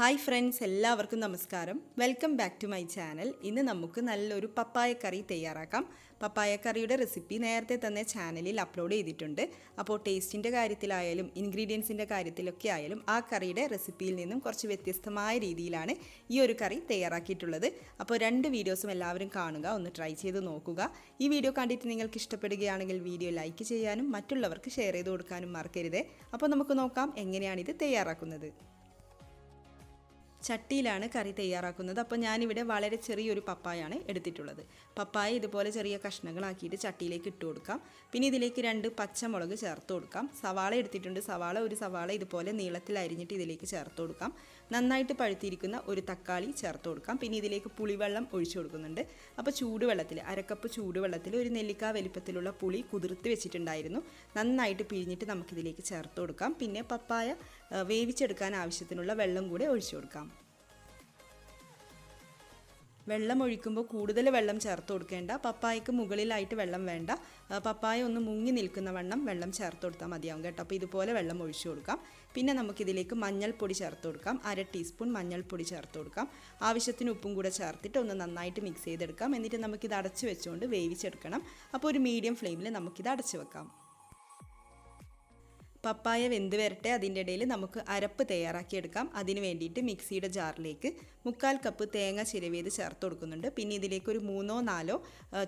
Hi friends, എല്ലാവർക്കും നമസ്കാരം. Welcome back to my channel. ഇന്ന് നമുക്ക് നല്ലൊരു പപ്പായ കറി തയ്യാറാക്കാം. പപ്പായ കറിയുടെ റെസിപ്പി നേരത്തെ തന്നെ ചാനലിൽ അപ്ലോഡ് ചെയ്തിട്ടുണ്ട്. അപ്പോൾ ടേസ്റ്റിൻ്റെ കാര്യത്തിലായാലും ഇൻഗ്രീഡിയൻസിൻ്റെ കാര്യത്തിലൊക്കെ ആയാലും ആ കറിയുടെ റെസിപ്പിയിൽ നിന്നും കുറച്ച് വ്യത്യസ്തമായ രീതിയിലാണ് ഈ ഒരു കറി തയ്യാറാക്കിയിട്ടുള്ളത്. അപ്പോൾ 2 വീഡിയോസും എല്ലാവരും കാണുക, ഒന്ന് ട്രൈ ചെയ്ത് നോക്കുക. ഈ വീഡിയോ കണ്ടിട്ട് നിങ്ങൾക്ക് ഇഷ്ടപ്പെടുകയാണെങ്കിൽ വീഡിയോ ലൈക്ക് ചെയ്യാനും മറ്റുള്ളവർക്ക് ഷെയർ ചെയ്ത് കൊടുക്കാനും മറക്കരുത്. അപ്പോൾ നമുക്ക് നോക്കാം എങ്ങനെയാണിത് തയ്യാറാക്കുന്നത്. ചട്ടിയിലാണ് കറി തയ്യാറാക്കുന്നത്. അപ്പോൾ ഞാനിവിടെ വളരെ ചെറിയൊരു പപ്പായാണ് എടുത്തിട്ടുള്ളത്. പപ്പായ ഇതുപോലെ ചെറിയ കഷ്ണങ്ങളാക്കിയിട്ട് ചട്ടിയിലേക്ക് ഇട്ട് കൊടുക്കാം. പിന്നെ ഇതിലേക്ക് 2 പച്ചമുളക് ചേർത്ത് കൊടുക്കാം. സവാള എടുത്തിട്ടുണ്ട്. ഒരു സവാള ഇതുപോലെ നീളത്തിൽ അരിഞ്ഞിട്ട് ഇതിലേക്ക് ചേർത്ത് കൊടുക്കാം. നന്നായിട്ട് പഴുത്തിരിക്കുന്ന ഒരു തക്കാളി ചേർത്ത് കൊടുക്കാം. പിന്നെ ഇതിലേക്ക് പുളിവെള്ളം ഒഴിച്ചു കൊടുക്കുന്നുണ്ട്. അപ്പോൾ ചൂടുവെള്ളത്തിൽ 1/2 കപ്പ് ചൂടുവെള്ളത്തിൽ ഒരു നെല്ലിക്ക വലിപ്പത്തിലുള്ള പുളി കുതിർത്ത് വെച്ചിട്ടുണ്ടായിരുന്നു. നന്നായിട്ട് പിഴിഞ്ഞിട്ട് നമുക്കിതിലേക്ക് ചേർത്ത് കൊടുക്കാം. പിന്നെ പപ്പായ വേവിച്ചെടുക്കാൻ ആവശ്യത്തിനുള്ള വെള്ളം കൂടെ ഒഴിച്ചു കൊടുക്കാം. വെള്ളം ഒഴിക്കുമ്പോൾ കൂടുതൽ വെള്ളം ചേർത്ത് കൊടുക്കേണ്ട. പപ്പായക്ക് മുകളിലായിട്ട് വെള്ളം വേണ്ട. പപ്പായ ഒന്ന് മുങ്ങി നിൽക്കുന്ന വണ്ണം വെള്ളം ചേർത്ത് കൊടുത്താൽ മതിയാവും കേട്ടോ. അപ്പോൾ ഇതുപോലെ വെള്ളം ഒഴിച്ചു കൊടുക്കാം. പിന്നെ നമുക്കിതിലേക്ക് മഞ്ഞൾപ്പൊടി ചേർത്ത് കൊടുക്കാം. 1/2 ടീസ്പൂൺ മഞ്ഞൾപ്പൊടി ചേർത്ത് കൊടുക്കാം. ആവശ്യത്തിന് ഉപ്പും കൂടെ ചേർത്തിട്ട് ഒന്ന് നന്നായിട്ട് മിക്സ് ചെയ്തെടുക്കാം. എന്നിട്ട് നമുക്കിത് അടച്ച് വെച്ചുകൊണ്ട് വേവിച്ചെടുക്കണം. അപ്പോൾ ഒരു മീഡിയം ഫ്ലെയിമിൽ നമുക്കിത് അടച്ച് വെക്കാം. പപ്പായ വെന്ത് വരട്ടെ. അതിൻ്റെ ഇടയിൽ നമുക്ക് അരപ്പ് തയ്യാറാക്കിയെടുക്കാം. അതിന് വേണ്ടിയിട്ട് മിക്സിയുടെ ജാറിലേക്ക് 3/4 കപ്പ് തേങ്ങ ചിരവിയത് ചേർത്ത് കൊടുക്കുന്നുണ്ട്. പിന്നെ ഇതിലേക്ക് ഒരു 3-4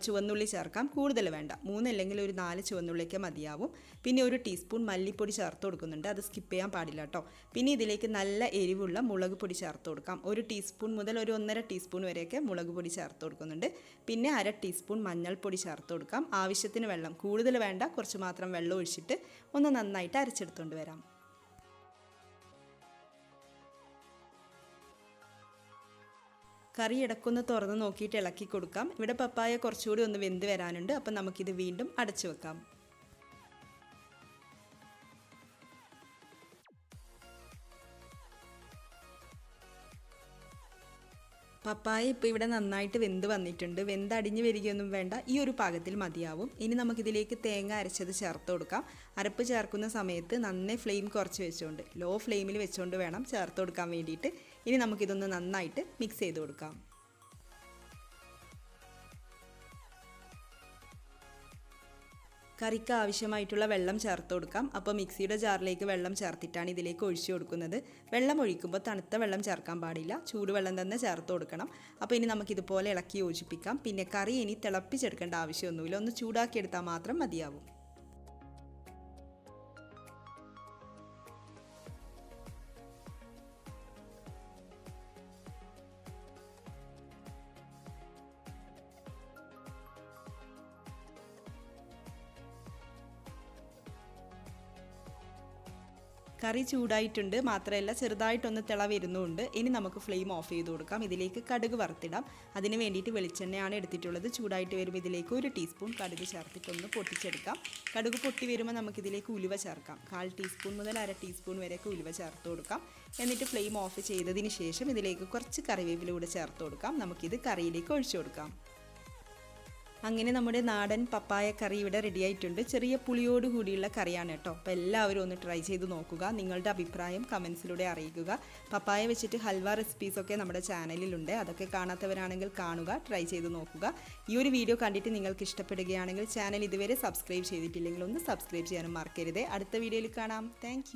ചുവന്നുള്ളി ചേർക്കാം. കൂടുതൽ വേണ്ട, 3 അല്ലെങ്കിൽ ഒരു 4 ചുവന്നുള്ളിയൊക്കെ മതിയാവും. പിന്നെ 1 ടീസ്പൂൺ മല്ലിപ്പൊടി ചേർത്ത് കൊടുക്കുന്നുണ്ട്. അത് സ്കിപ്പ് ചെയ്യാൻ പാടില്ല കേട്ടോ. പിന്നെ ഇതിലേക്ക് നല്ല എരിവുള്ള മുളക് പൊടി ചേർത്ത് കൊടുക്കാം. 1 ടീസ്പൂൺ മുതൽ ഒരു 1.5 ടീസ്പൂൺ വരെയൊക്കെ മുളക് പൊടി ചേർത്ത് കൊടുക്കുന്നുണ്ട്. പിന്നെ 1/2 ടീസ്പൂൺ മഞ്ഞൾപ്പൊടി ചേർത്ത് കൊടുക്കാം. ആവശ്യത്തിന് വെള്ളം, കൂടുതൽ വേണ്ട, കുറച്ച് മാത്രം വെള്ളം ഒഴിച്ചിട്ട് ഒന്ന് നന്നായിട്ട് അരച്ചെടുത്തുകൊണ്ട് വരാം. കറി ഇടക്കൊന്ന് തുറന്ന് നോക്കിയിട്ട് ഇളക്കി കൊടുക്കാം. ഇവിടെ പപ്പായ കുറച്ചുകൂടി ഒന്ന് വെന്ത് വരാനുണ്ട്. അപ്പം നമുക്കിത് വീണ്ടും അടച്ചു വെക്കാം. പപ്പായ ഇപ്പോൾ ഇവിടെ നന്നായിട്ട് വെന്ത് വന്നിട്ടുണ്ട്. വെന്തടിഞ്ഞ് വരികയൊന്നും വേണ്ട, ഈ ഒരു പാകത്തിൽ മതിയാവും. ഇനി നമുക്കിതിലേക്ക് തേങ്ങ അരച്ചത് ചേർത്ത് കൊടുക്കാം. അരപ്പ് ചേർക്കുന്ന സമയത്ത് നന്നായി ഫ്ലെയിം കുറച്ച് വെച്ചുകൊണ്ട്, ലോ ഫ്ലെയിമിൽ വെച്ചുകൊണ്ട് വേണം ചേർത്ത് കൊടുക്കാൻ വേണ്ടിയിട്ട്. ഇനി നമുക്കിതൊന്ന് നന്നായിട്ട് മിക്സ് ചെയ്ത് കൊടുക്കാം. കറിക്ക് ആവശ്യമായിട്ടുള്ള വെള്ളം ചേർത്ത് കൊടുക്കാം. അപ്പോൾ മിക്സിയുടെ ജാറിലേക്ക് വെള്ളം ചേർത്തിട്ടാണ് ഇതിലേക്ക് ഒഴിച്ചു കൊടുക്കുന്നത്. വെള്ളം ഒഴിക്കുമ്പോൾ തണുത്ത വെള്ളം ചേർക്കാൻ പാടില്ല, ചൂടുവെള്ളം തന്നെ ചേർത്ത് കൊടുക്കണം. അപ്പോൾ ഇനി നമുക്കിതുപോലെ ഇളക്കി യോജിപ്പിക്കാം. പിന്നെ കറി ഇനി തിളപ്പിച്ചെടുക്കേണ്ട ആവശ്യമൊന്നുമില്ല, ഒന്ന് ചൂടാക്കിയെടുത്താൽ മാത്രം മതിയാവും. കറി ചൂടായിട്ടുണ്ട്, മാത്രമല്ല ചെറുതായിട്ടൊന്ന് തിള വരുന്നുണ്ട്. ഇനി നമുക്ക് ഫ്ലെയിം ഓഫ് ചെയ്ത് കൊടുക്കാം. ഇതിലേക്ക് കടുക് വറുത്തിടാം. അതിന് വേണ്ടിയിട്ട് വെളിച്ചെണ്ണയാണ് എടുത്തിട്ടുള്ളത്. ചൂടായിട്ട് വരുമ്പോൾ ഇതിലേക്ക് 1 ടീസ്പൂൺ കടുക് ചേർത്തിട്ടൊന്ന് പൊട്ടിച്ചെടുക്കാം. കടുക് പൊട്ടി വരുമ്പോൾ നമുക്കിതിലേക്ക് ഉലുവ ചേർക്കാം. 1/4 ടീസ്പൂൺ മുതൽ 1/2 ടീസ്പൂൺ വരെയൊക്കെ ഉലുവ ചേർത്ത് കൊടുക്കാം. എന്നിട്ട് ഫ്ലെയിം ഓഫ് ചെയ്തതിന് ശേഷം ഇതിലേക്ക് കുറച്ച് കറിവേപ്പില കൂടെ ചേർത്ത് കൊടുക്കാം. നമുക്കിത് കറിയിലേക്ക് ഒഴിച്ചു കൊടുക്കാം. അങ്ങനെ നമ്മുടെ നാടൻ പപ്പായ കറി ഇവിടെ റെഡി ആയിട്ടുണ്ട്. ചെറിയ പുളിയോട് കൂടിയുള്ള കറിയാണ് കേട്ടോ. അപ്പോൾ എല്ലാവരും ഒന്ന് ട്രൈ ചെയ്ത് നോക്കുക. നിങ്ങളുടെ അഭിപ്രായം കമൻസിലൂടെ അറിയിക്കുക. പപ്പായ വെച്ചിട്ട് ഹൽവ റെസിപ്പീസൊക്കെ നമ്മുടെ ചാനലിലുണ്ട്. അതൊക്കെ കാണാത്തവരാണെങ്കിൽ കാണുക, ട്രൈ ചെയ്ത് നോക്കുക. ഈ ഒരു വീഡിയോ കണ്ടിട്ട് നിങ്ങൾക്ക് ഇഷ്ടപ്പെടുകയാണെങ്കിൽ ചാനൽ ഇതുവരെ സബ്സ്ക്രൈബ് ചെയ്തിട്ടില്ലെങ്കിൽ ഒന്ന് സബ്സ്ക്രൈബ് ചെയ്യാനും മറക്കരുത്. അടുത്ത വീഡിയോയിൽ കാണാം. താങ്ക്